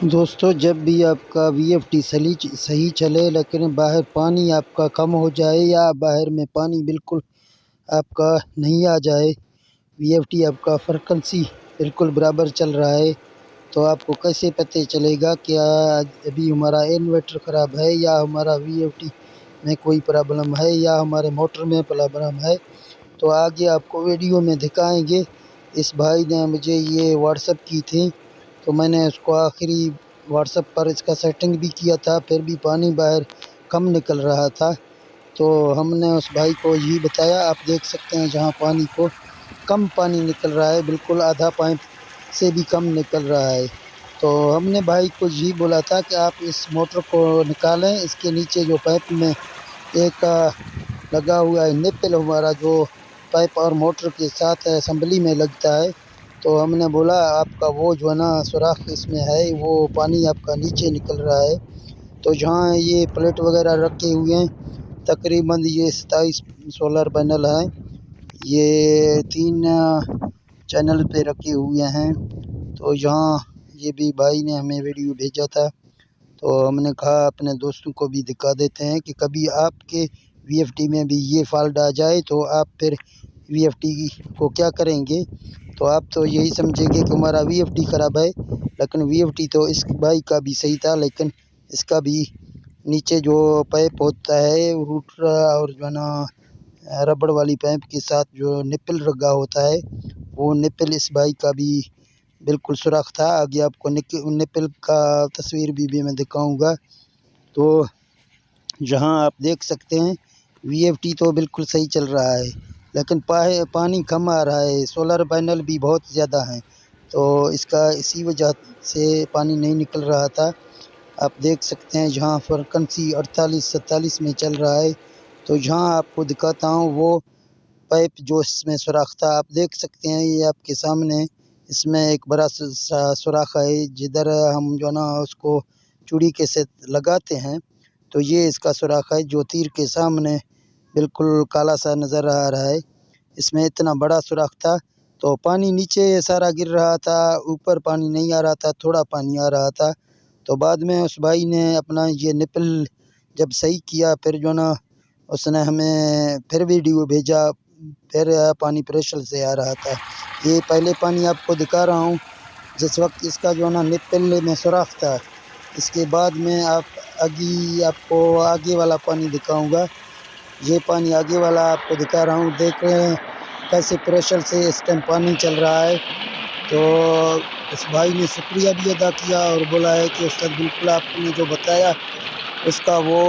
دوستو، جب بھی آپ کا وی ایف ٹی صحیح چلے لیکن باہر پانی آپ کا کم ہو جائے یا باہر میں پانی بالکل آپ کا نہیں آ جائے، وی ایف ٹی آپ کا فریکوینسی بالکل برابر چل رہا ہے، تو آپ کو کیسے پتہ چلے گا کہ ابھی ہمارا انورٹر خراب ہے یا ہمارا وی ایف ٹی میں کوئی پرابلم ہے یا ہمارے موٹر میں پرابلم ہے؟ تو آگے آپ کو ویڈیو میں دکھائیں گے۔ اس بھائی نے مجھے یہ واٹس ایپ کی تھی، تو میں نے اس کو آخری واٹس ایپ پر اس کا سیٹنگ بھی کیا تھا، پھر بھی پانی باہر کم نکل رہا تھا۔ تو ہم نے اس بھائی کو یہی بتایا، آپ دیکھ سکتے ہیں جہاں پانی کو کم پانی نکل رہا ہے، بالکل آدھا پائپ سے بھی کم نکل رہا ہے۔ تو ہم نے بھائی کو یہی بولا تھا کہ آپ اس موٹر کو نکالیں، اس کے نیچے جو پائپ میں ایک لگا ہوا ہے نپل، ہمارا جو پائپ اور موٹر کے ساتھ اسمبلی میں لگتا ہے، تو ہم نے بولا آپ کا وہ جو ہے نا سوراخ اس میں ہے، وہ پانی آپ کا نیچے نکل رہا ہے۔ تو جہاں یہ پلیٹ وغیرہ رکھے ہوئے ہیں، تقریباً یہ 27 سولر پینل ہیں، یہ 3 چینل پہ رکھے ہوئے ہیں۔ تو یہاں یہ بھی بھائی نے ہمیں ویڈیو بھیجا تھا، تو ہم نے کہا اپنے دوستوں کو بھی دکھا دیتے ہیں کہ کبھی آپ کے وی ایف ٹی میں بھی یہ فالٹ آ جائے تو آپ پھر وی ایف ٹی کو کیا کریں گے؟ تو آپ تو یہی سمجھیں گے کہ ہمارا وی ایف ٹی خراب ہے، لیکن وی ایف ٹی تو اس بھائی کا بھی صحیح تھا، لیکن اس کا بھی نیچے جو پائپ ہوتا ہے روٹر اور جو ہے نا ربڑ والی پائپ کے ساتھ جو نپل لگا ہوتا ہے، وہ نپل اس بھائی کا بھی بالکل سوراخ تھا۔ آگے آپ کو نپل کا تصویر بھی میں دکھاؤں گا۔ تو جہاں آپ دیکھ سکتے ہیں وی ایف ٹی تو بالکل صحیح چل رہا ہے، لیکن پانی کم آ رہا ہے، سولر پینل بھی بہت زیادہ ہیں، تو اسی وجہ سے پانی نہیں نکل رہا تھا۔ آپ دیکھ سکتے ہیں جہاں فریکوینسی 48-47 میں چل رہا ہے، تو جہاں آپ کو دکھاتا ہوں وہ پائپ جو اس میں سوراخ تھا، آپ دیکھ سکتے ہیں یہ آپ کے سامنے، اس میں ایک بڑا سوراخ ہے، جدھر ہم جو نا اس کو چوڑی کے سے لگاتے ہیں، تو یہ اس کا سوراخ ہے جو تیر کے سامنے بالکل کالا سا نظر آ رہا ہے۔ اس میں اتنا بڑا سوراخ تھا، تو پانی نیچے سارا گر رہا تھا، اوپر پانی نہیں آ رہا تھا، تھوڑا پانی آ رہا تھا۔ تو بعد میں اس بھائی نے اپنا یہ نپل جب صحیح کیا، پھر جو نا اس نے ہمیں پھر ویڈیو بھیجا، پھر پانی پریشر سے آ رہا تھا۔ یہ پہلے پانی آپ کو دکھا رہا ہوں جس وقت اس کا جو نا نپل میں سوراخ تھا، اس کے بعد میں آپ کو آگے والا پانی دکھاؤں گا۔ یہ پانی آگے والا آپ کو دکھا رہا ہوں، دیکھ رہے ہیں کیسے پریشر سے اس ٹائم پانی چل رہا ہے۔ تو اس بھائی نے شکریہ بھی ادا کیا اور بولا ہے کہ استاد بالکل آپ نے جو بتایا اس کا وہ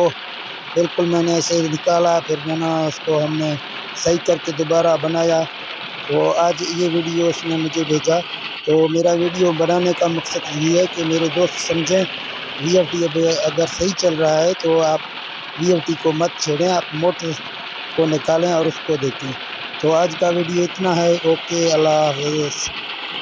بالکل میں نے ایسے نکالا، پھر جو نا اس کو ہم نے صحیح کر کے دوبارہ بنایا۔ تو آج یہ ویڈیو اس نے مجھے بھیجا، تو میرا ویڈیو بنانے کا مقصد یہی ہے کہ میرے دوست سمجھیں وی ایف ٹی اگر صحیح چل رہا ہے تو آپ وی ایف ٹی کو مت چھیڑیں، آپ موٹر کو نکالیں اور اس کو دیکھیں۔ تو آج کا ویڈیو اتنا ہے، اوکے، اللہ حافظ۔